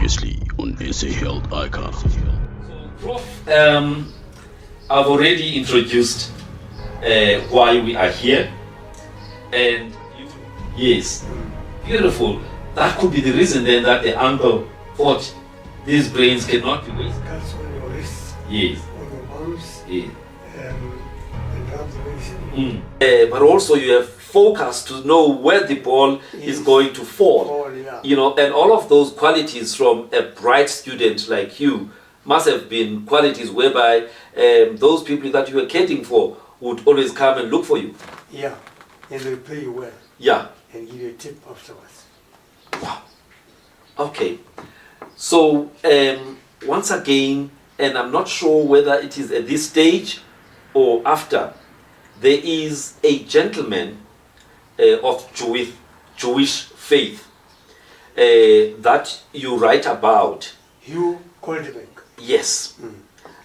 previously on SA Health Icon. Prof, I've already introduced why we are here, and yes, beautiful. That could be the reason then that the uncle thought these brains cannot be wasted. Cuts on your wrists, Yes. on your arms, Yes. and rub the medicine. But also you have focus to know where the ball is going to fall. Yeah. You know, and all of those qualities from a bright student like you must have been qualities whereby those people that you were caring for would always come and look for you. Yeah, and they pay you well Yeah. and give you a tip afterwards. Wow. Okay. So once again, and I'm not sure whether it is at this stage or after, there is a gentleman of Jewish faith that you write about. You called the bank. Yes.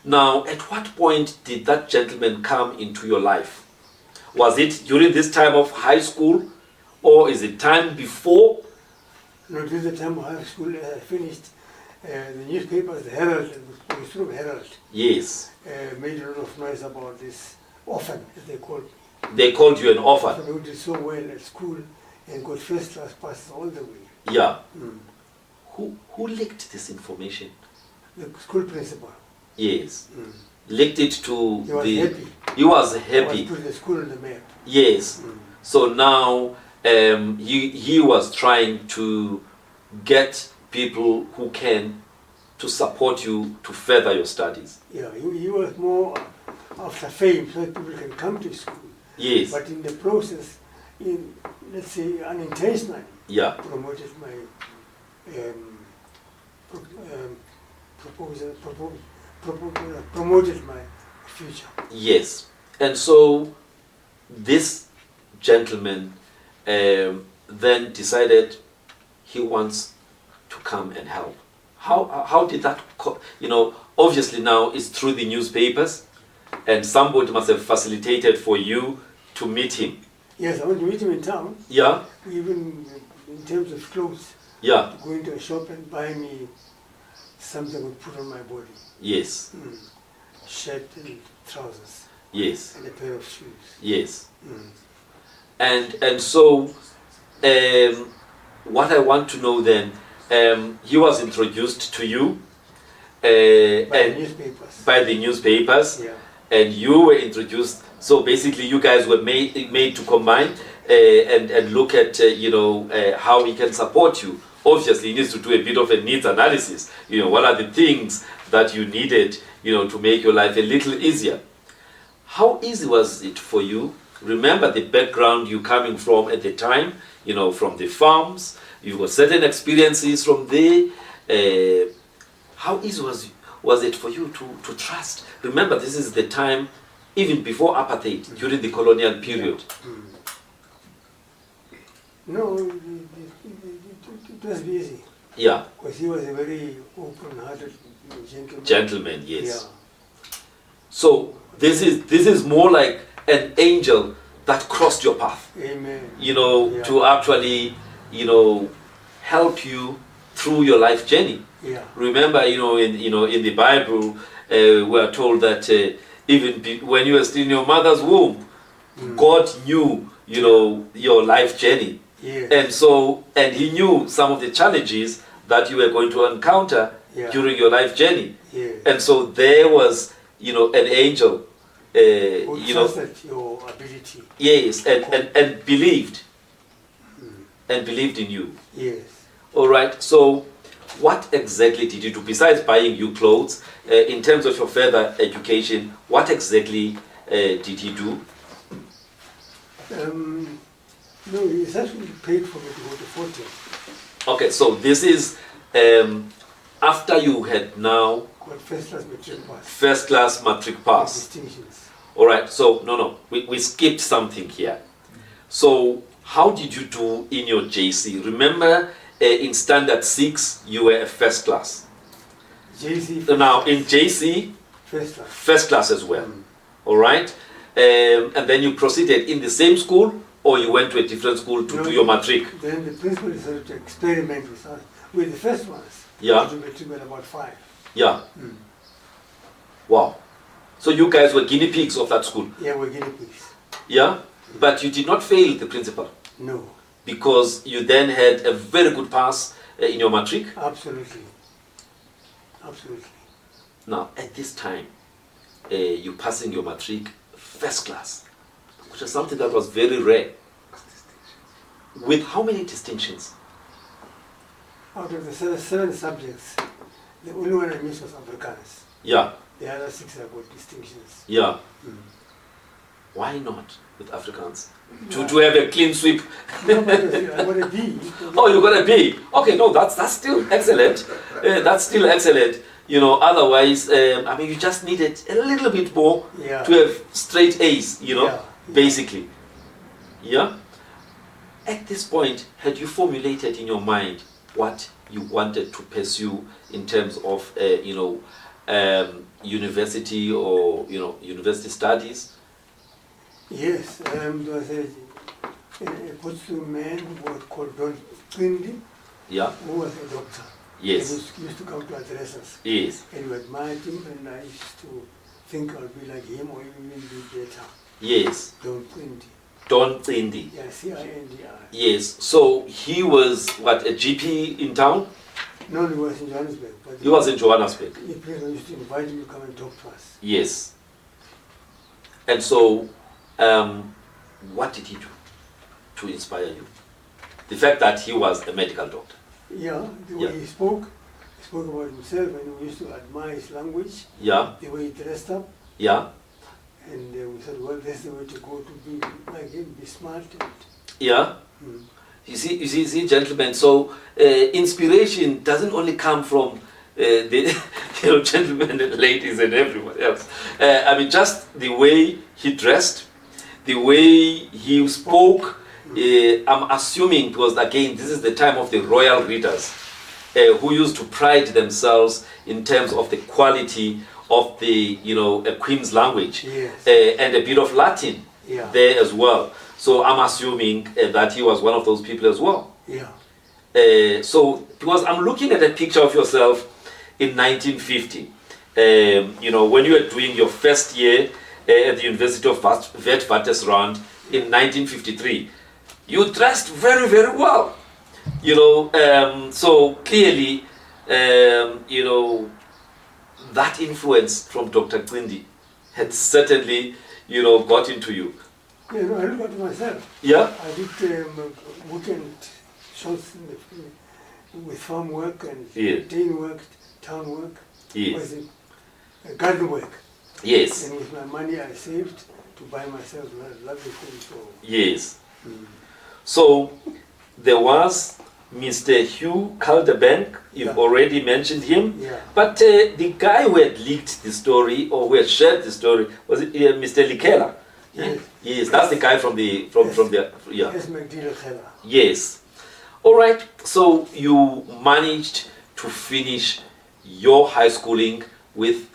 Now, at what point did that gentleman come into your life? Was it during this time of high school, or is it time before? No, during the time of high school, I finished the newspapers, the Herald, the True Herald, Yes. made a lot of noise about this orphan, as they called me. They called you an orphan. Who did so well at school and got first class passes all the way. Yeah. Who leaked this information? The school principal. Yes. Leaked it to He was the. happy. He was I happy. was putting the school on the map. Yes. So now he was trying to get people who can to support you to further your studies. Yeah, he was more after fame, so that people can come to school. Yes. But in the process, let's say unintentionally, Yeah. promoted my promoted my future. Yes. And so this gentleman then decided he wants to come and help. How did that, obviously now it's through the newspapers, and somebody must have facilitated for you to meet him. Yes, I went to meet him in town, Yeah, even in terms of clothes, yeah, to go into a shop and buy me something to put on my body. yes, Shirt and trousers yes, and a pair of shoes. yes. And so what I want to know then, he was introduced to you By and newspapers. by the newspapers, Yeah. and you were introduced. So basically, you guys were made to combine and look at how he can support you. Obviously, he needs to do a bit of a needs analysis. What are the things that you needed, to make your life a little easier. How easy was it for you? Remember the background you coming from at the time, from the farms. You've got certain experiences from there. How easy was it for you to trust? Remember, this is the time, even before apartheid, during the colonial period. No, it was easy. Yeah, Because he was a very open-hearted gentleman. gentlemen, yes. Yeah. So this is more like an angel that crossed your path, Amen. to actually, help you through your life journey. Yeah. Remember, in the Bible, we are told that even when you were still in your mother's womb, God knew, your life journey. Yes. And he knew some of the challenges that you were going to encounter during your life journey. Yes. And so there was, an angel, Who trusted your ability. yes, and believed, and believed in you. Yes. All right. So, what exactly did you do besides buying you clothes? In terms of your further education, what exactly did he do? No, he's actually paid for me to go to 14. Okay. So this is after you had now Got first class matric pass. first class matric pass. Distinctions. All right. So no, we skipped something here. So how did you do in your JC? Remember, in standard 6 you were a first class. JC. So now in JC, First class. first class as well. All right. And then you proceeded in the same school, or you went to a different school to do your matric. Then the principal decided to experiment With the first ones, Yeah. we were about 5. Yeah. Mm. Wow. So you guys were guinea pigs of that school? Yeah, we're guinea pigs. Yeah? But you did not fail the principal No, because you then had a very good pass in your matric. absolutely. Absolutely. Now, at this time, you passing your matric first class, which is something that was very rare. With how many distinctions? Out of the 7 subjects, the only one I missed was Afrikaans. Yeah, The other 6 are got distinctions. yeah. Mm. Why not with Afrikaans? To have a clean sweep. No, but I got a B. Oh, you got a B. Okay, no, that's still excellent. That's still excellent. You know, otherwise, I mean, you just needed a little bit more Yeah. to have straight A's, you know, Yeah. basically. Yeah? At this point, had you formulated in your mind what you wanted to pursue in terms of, university or, university studies? Yes, there was a Potsu man who was called Don Quindi, Yeah? who was a doctor. Yes. And he used to come to address us. Yes. And he admired him, and I used to think I'll be like him or even be better. Yes. Don Quindi. Don Cindi. Yeah, C-I-N-D-I. Yes. So he was, what, a GP in town? No, he was in Johannesburg. But He was in Johannesburg. The president used to invite him to come and talk to us. Yes. And so, what did he do to inspire you? The fact that he was a medical doctor. Yeah, the way Yeah. he spoke about himself, and we used to admire his language, Yeah, the way he dressed up, yeah, and we said, well, that's the way to go to be like him, be smart. And, yeah. mm. You see, gentlemen. So inspiration doesn't only come from the gentlemen and ladies and everyone else. I mean, just the way he dressed, the way he spoke. I'm assuming because again, this is the time of the royal readers, who used to pride themselves in terms of the quality of the a Queen's language, Yes. and a bit of Latin Yeah. there as well. So I'm assuming that he was one of those people as well. Yeah. So because I'm looking at a picture of yourself in 1950, when you were doing your first year at the University of Witwatersrand in 1953, you dressed very, very well. So clearly, that influence from Dr. Quindi had certainly, got into you. Yeah, no, I look at myself. Yeah? I did weekend shows with farm work and Yeah. day work, town work, Yes. was garden work. Yes. And with my money I saved to buy myself lovely things. So, Yes. So there was Mr. Hugh Calderbank, you've Yeah. already mentioned him. yeah. But the guy who had leaked the story or who had shared the story was Mr. Likela. Yes. Yes, that's the guy from the yeah. Yes, McDeal Keller. Yes. All right. So you managed to finish your high schooling with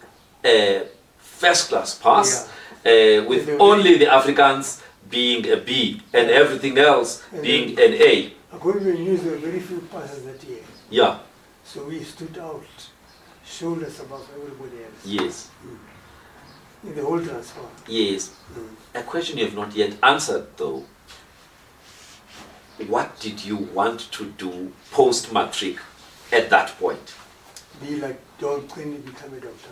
a first class pass, with Yeah. only the Africans being a B and everything else And being an A. According to the news, there were very few passes that year. Yeah. So we stood out, shoulders above everybody else Yes. in the whole transfer. Yes. Mm. A question you have not yet answered though. What did you want to do post-matric at that point? Be like Don Quinn, become a doctor.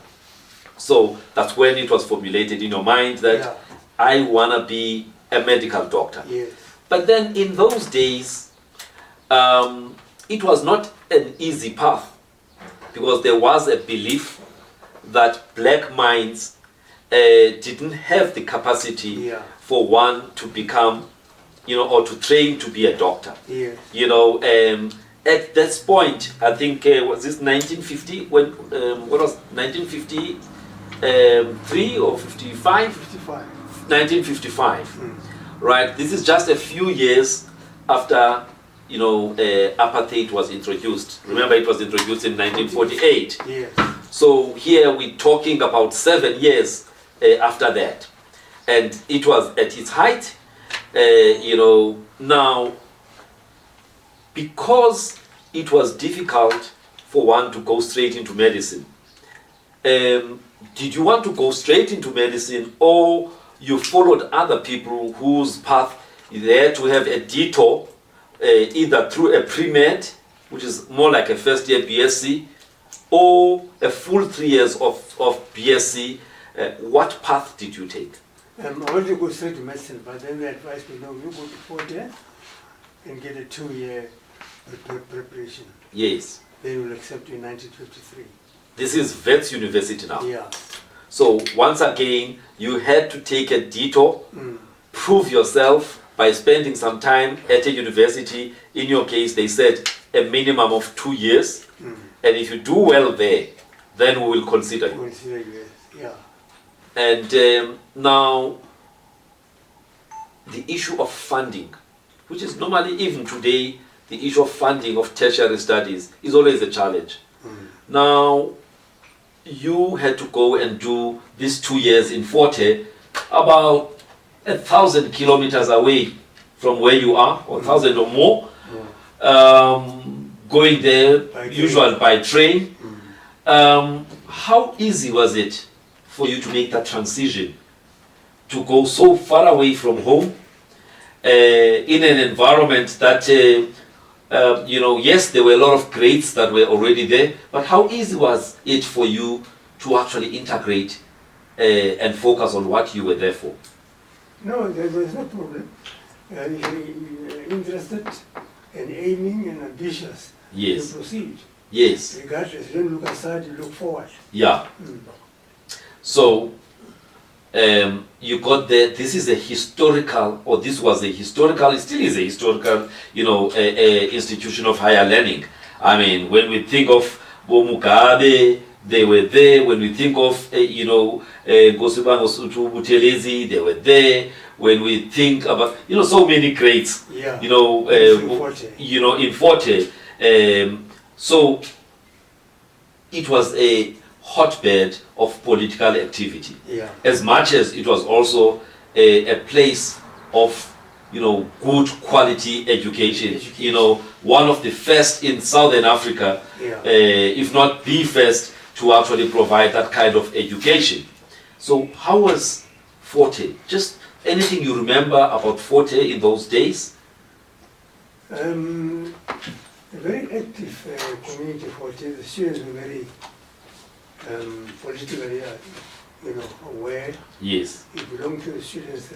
So that's when it was formulated in your mind that Yeah. I want to be a medical doctor. Yes. But then in those days, it was not an easy path because there was a belief that black minds didn't have the capacity Yeah. for one to become, or to train to be a doctor. Yes. At this point, I think, was this 1950? What was 1953 or 55? 55. 1955. Mm. Right, this is just a few years after, apartheid was introduced. Remember, it was introduced in 1948. Yes. So here we're talking about 7 years after that. And it was at its height, now, because it was difficult for one to go straight into medicine. Did you want to go straight into medicine, or you followed other people whose path they had to have a detour, either through a pre-med, which is more like a first year BSc, or a full 3 years of BSc? What path did you take? I wanted to go straight to medicine, but then they advised me, no, you go to 4th year and get a 2-year preparation. Yes. They will accept you in 1953. This is Vets University now. Yeah. So once again, you had to take a detour, prove yourself by spending some time at a university. In your case, they said a minimum of 2 years. And if you do well there, then we will consider you. Consider you, yes. Yeah. And now, the issue of funding, which is normally, even today, the issue of funding of tertiary studies is always a challenge. Now, you had to go and do these 2 years in Forte, about 1,000 kilometers away from where you are, or 1,000 or more. Going there, usually by train. How easy was it for you to make that transition, to go so far away from home, in an environment that, yes, there were a lot of grades that were already there, but how easy was it for you to actually integrate and focus on what you were there for? No, there's no problem. If you're interested and aiming and ambitious, Yes. you proceed. Yes. Regardless, you don't look aside, you look forward. Yeah. So, you got there. This is a historical, or this was a historical, it still is a historical, institution of higher learning. I mean, when we think of Mugabe, they were there. When we think of, Gosibango Sutu Buthelezi, they were there. When we think about, so many greats, Yeah. in Forte. So, it was a hotbed of political activity. Yeah. As much as it was also a place of, good quality education. One of the first in Southern Africa, Yeah. if not the first, to actually provide that kind of education. So how was Forte? Just anything you remember about Forte in those days? A very active community Forte. The students were very politically, aware. Yes. You belong to the students'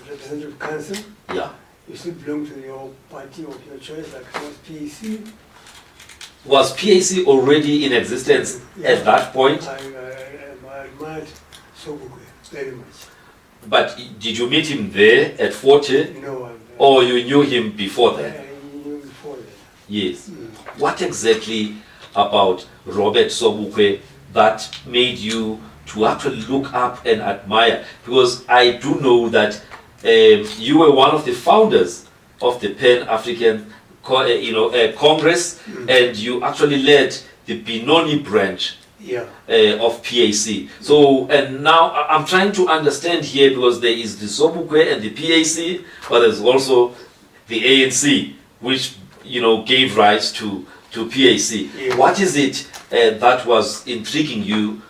representative council. Yeah. You still belong to your party of your choice, like was PAC. Was PAC already in existence at that point? I admired Sobukwe very much. But did you meet him there at Forte? No, Or you knew him before that? I knew before that. Yes. What exactly about Robert Sobukwe that made you to actually look up and admire? Because I do know that you were one of the founders of the Pan-African Congress, and you actually led the Benoni branch of PAC. So, and now I'm trying to understand here, because there is the Sobukwe and the PAC, but there's also the ANC, which gave rise to PAC. Yeah. What is it that was intriguing you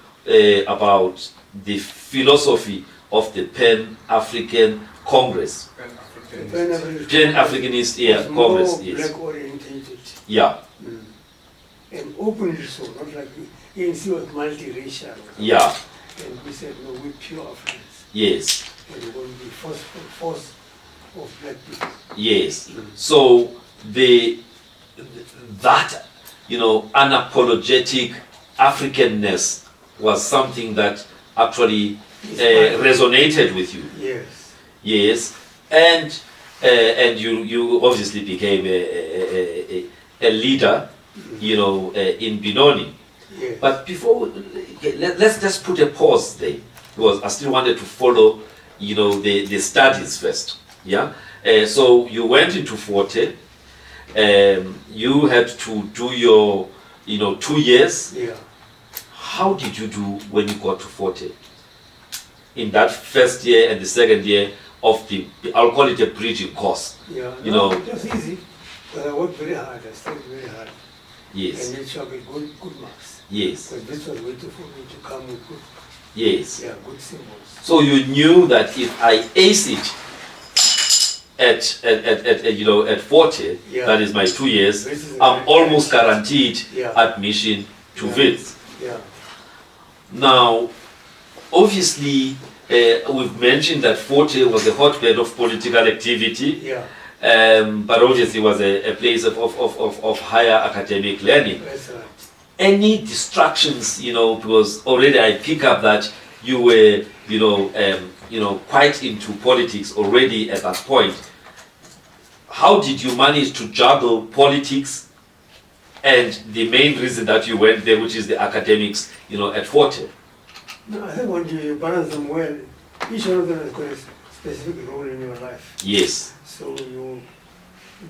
about the philosophy of the Pan-African Congress? Pan-Africanist, Congress, yes. Black orientated. Yeah. And openly so, not like the ANC was multiracial. Yeah. And we said, no, we're pure Africans. Yes. And we're going to be force of black people. Yes. So that unapologetic Africanness was something that actually resonated with you. Yes. Yes. And you obviously became a leader, in Benoni. Yes. But before, let's just put a pause there, because I still wanted to follow, the studies first. Yeah. So you went into Forte. You had to do your, 2 years. Yeah. How did you do when you got to Forte? In that first year and the second year of I'll call it a bridging course. Yeah. You know. It was easy. But I worked very hard, I studied very hard. Yes. And made sure I get good marks. Yes. Because this was waiting for me to come with good, Yes. yeah, good symbols. So you knew that if I ace it at 40, Yeah. that is my 2 years, This is I'm a- almost guaranteed Yeah. admission to Yeah. WITS. Yeah. Now, obviously, we've mentioned that 40 was a hotbed of political activity, Yeah. but obviously was a place of higher academic learning. That's right. Any distractions, because already I pick up that you were, quite into politics already at that point. How did you manage to juggle politics and the main reason that you went there, which is the academics, at 40? No, I think when you balance them well, each one of them has got a specific role in your life. Yes, So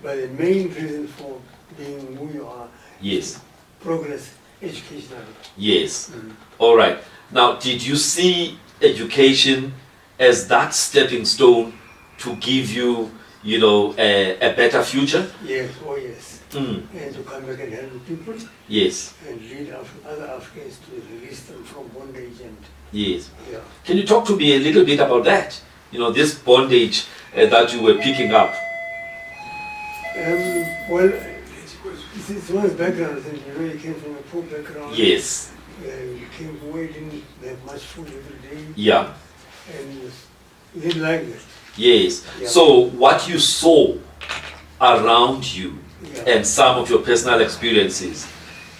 but the main reason for being who you are, yes, progress educationally. yes. All right. Now, did you see education as that stepping stone to give you, a better future? Yes, oh yes. Mm. And to come back and help people Yes, and lead other Africans to release them from bondage and, yes. yeah. Can you talk to me a little bit about that? This bondage that you were picking up. Well, it's one's background, I think, you came from a poor background. Yes. You came from where you didn't have much food every day. Yeah. And you didn't like it. Yes. Yeah. So what you saw around you Yeah. and some of your personal experiences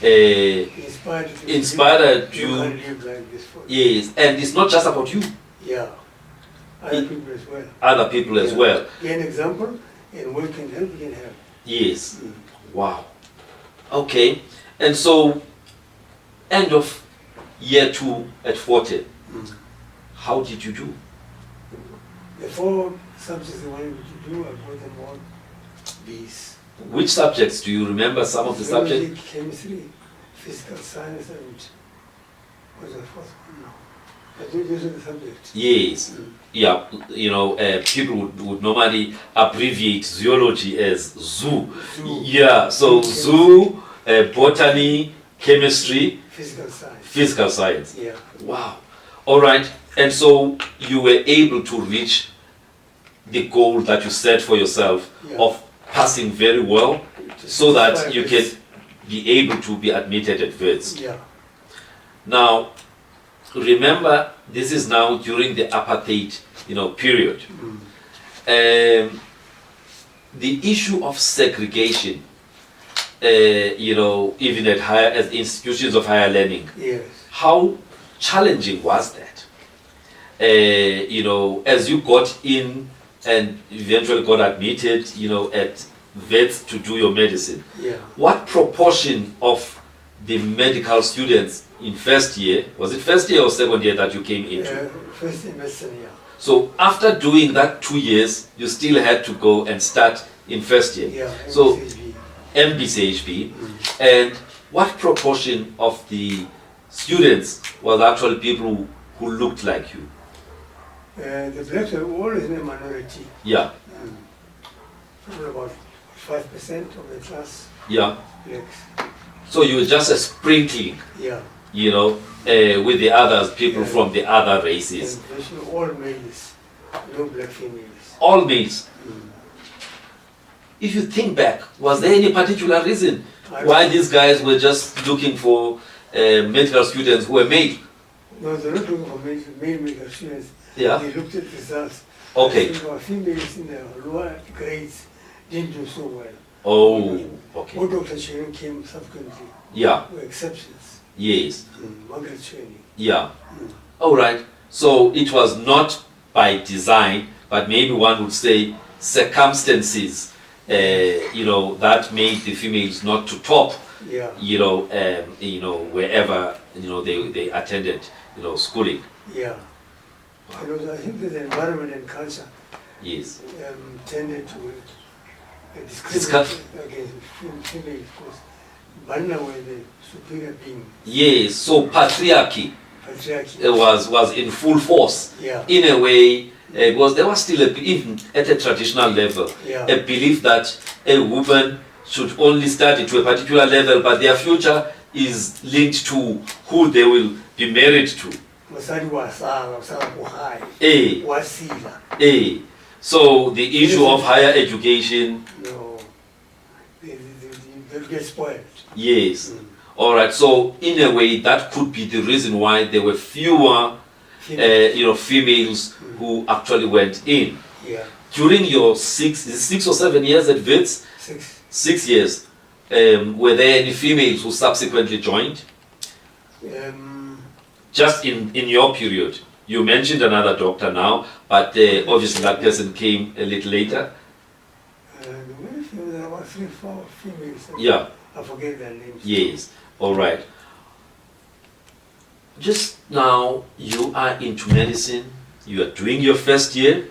Inspired inspired you. you. Can't live like this for Yes, and it's not just about you, Yeah. Other people as well. other people as Yeah. well. Be an example, and we can help, we can help. Yes. Mm. Wow. Okay. And so, end of year 2 at 40, how did you do? The 4 subjects I wanted to do, I got them all B's. Which subjects do you remember? Some of the subjects? Biology, chemistry, physical science, and what's the fourth one now? I think those are the subjects. Yes. Yeah, people would normally abbreviate zoology as zoo. Zoo. Yeah, so zoo, botany, chemistry, Physical science. physical science. Yeah. Wow. All right. And so you were able to reach the goal that you set for yourself Yeah. of passing very well so that you can be able to be admitted at WITS. Yeah. Now, remember, this is now during the apartheid, period. The issue of segregation, even at institutions of higher learning, Yes. how challenging was that? As you got in and eventually got admitted, at vets to do your medicine, Yeah. what proportion of the medical students in first year, was it first year or second year that you came into? First in medicine, yeah. So after doing that 2 years, you still had to go and start in first year. Yeah. So MCHB. MBCHB, and what proportion of the students was actually people who looked like you? The blacks are always in a minority. Yeah, Probably about 5% of the class yeah. blacks. So you were just a sprinkling, Yeah. with the others, people Yeah. from the other races. And virtually all males, no black females. All males. If you think back, was there any particular reason why these guys were just looking for medical students who were male? No, they're not looking for male medical students. Yeah. They looked at results. Okay. I think our females in the lower grades didn't do so well. Oh, okay. All doctors training came subsequently, Yeah, were exceptions. yes, Margaret training. yeah. All right. So it was not by design, but maybe one would say circumstances, that made the females not to top, Yeah. wherever, they attended, schooling. Yeah. And also, I think that the environment and culture Yes. tended to discriminate against females because Banna were the superior being, Yes. So patriarchy patriarchy. was in full force. Yeah. In a way, because there was still even at a traditional level, Yeah. a belief that a woman should only study to a particular level, but their future is linked to who they will be married to. Mosadi wa sala, wa sala ko hai. Eh, Wa sila. eh. So the issue of higher education, No. They'll get spoiled. yes. All right. So in a way, that could be the reason why there were fewer, females who actually went in. Yeah. During your 6 or 7 years at WITS, 6. 6 years, were there any females who subsequently joined? Just in your period, you mentioned another doctor now, but obviously that person came a little later. There were 3, 4 females. Yeah. I forget their names. Yes. All right. Just now, you are into medicine. You are doing your first year,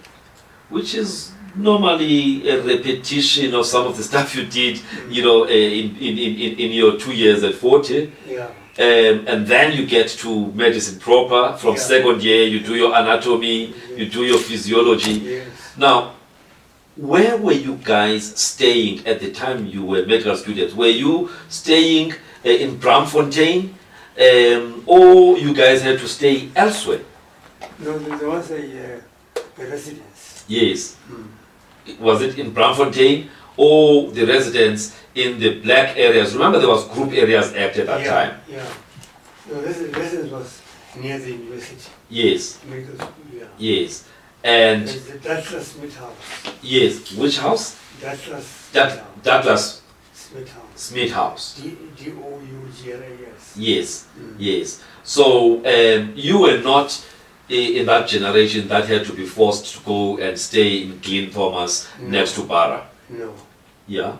which is normally a repetition of some of the stuff you did, in your 2 years at 40. Yeah. And then you get to medicine proper. From Yeah. second year, you do your anatomy, you do your physiology. Yes. Now, where were you guys staying at the time you were medical students? Were you staying in Bramfontein, or you guys had to stay elsewhere? No, there was a residence. Yes. Was it in Bramfontein or the residence in the black areas? Remember, there was Group Areas Act at that time. Yeah. No, this residence was near the university. Yes. Medical school, yeah. Yes. And It's the Douglas Smith House. yes, which house? Douglas Smith House. Smith House. Douglas. Yes, yes. So you were not in that generation that had to be forced to go and stay in Glen Thomas next to Barra. No. Yeah.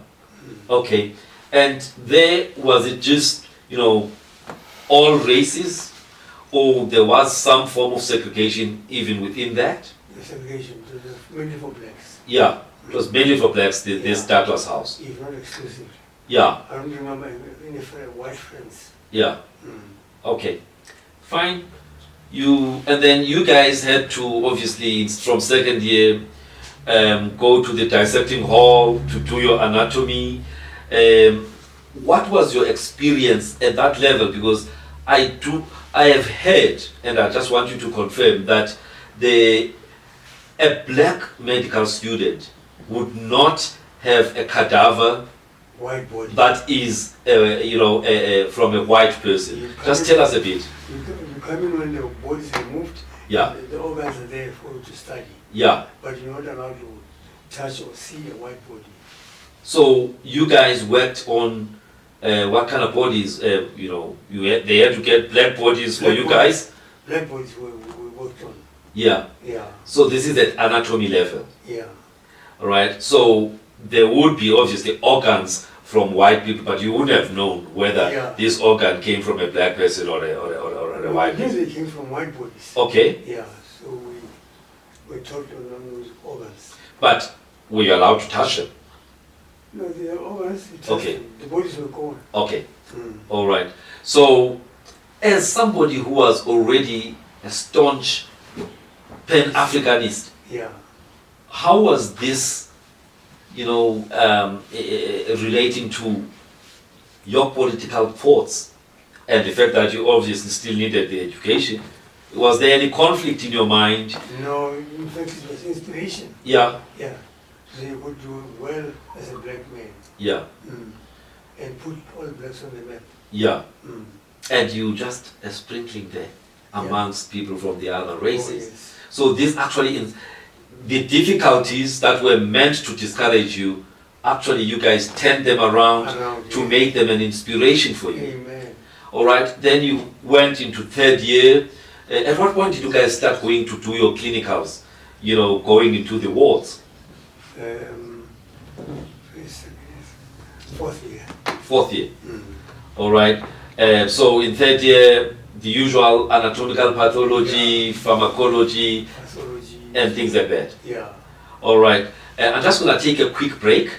Okay. And there was it just all races, or there was some form of segregation even within that? The segregation, it was mainly for blacks. Yeah. It was mainly for blacks. This Douglas house. If not exclusively. Yeah. I don't remember any white friends. Yeah. Okay. Fine. And then you guys had to obviously from second year go to the dissecting hall to do your anatomy. What was your experience at that level? Because I have heard, and I just want you to confirm that a black medical student would not have a cadaver White body. that is, from a white person. Just tell us a bit. You come in when the body is removed. Yeah. The organs are there for you to study. Yeah. But you're not allowed to touch or see a white body. So you guys worked on what kind of bodies? They had to get black bodies for you guys. Black bodies we worked on. Yeah. Yeah. So this is at anatomy level. Yeah. All right. So there would be obviously organs from white people, but you wouldn't have known whether this organ came from a black person or a white person. They came from white bodies. Okay. Yeah. So we taught on those organs. But were you allowed to touch them? No, the organs. Okay. The bodies were gone. Okay. All right. So, as somebody who was already a staunch Pan-Africanist, Yeah. how was this, relating to your political thoughts and the fact that you obviously still needed the education? Was there any conflict in your mind? No, in fact, it was inspiration. Yeah. Yeah. So you could do well as a black man. Yeah. And put all blacks on the map. Yeah. And you just a sprinkling there amongst people from the other races. Oh, yes. So this actually, the difficulties that were meant to discourage you, actually you guys turned them around to make them an inspiration for you. Amen. All right, then you went into third year. At what point did you guys start going to do your clinicals, going into the wards? Fourth year. Fourth year. All right. So in third year, the usual anatomical pathology, pharmacology, Pathology. and things like that. Yeah. All right. I'm just going to take a quick break.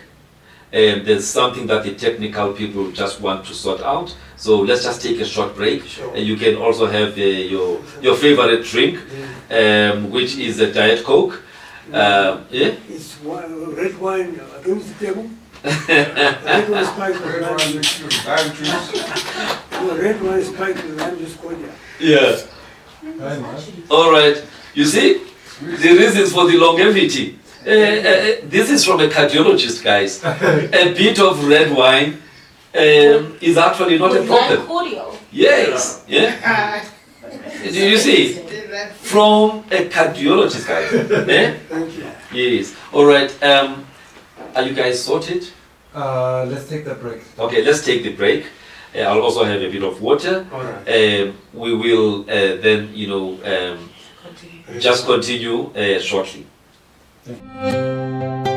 There's something that the technical people just want to sort out. So let's just take a short break. Sure. And you can also have your favorite drink, which is a Diet Coke. Yeah? It's red wine against the table. Red one spiked with Red lime. wine mixed with lime juice. No, red one spiked with lime juice cordial. Yeah. Very nice. All right. You see, the reasons for the longevity. This is from a cardiologist, guys. A bit of red wine is actually not a With lime problem. cordial. Yes. Yeah. Do you see? From a cardiologist, guys. Eh? Thank you. Yes. All right. Are you guys sorted? Let's take that break. Okay, let's take the break. I'll also have a bit of water. All right. We will then, just continue shortly. Continue.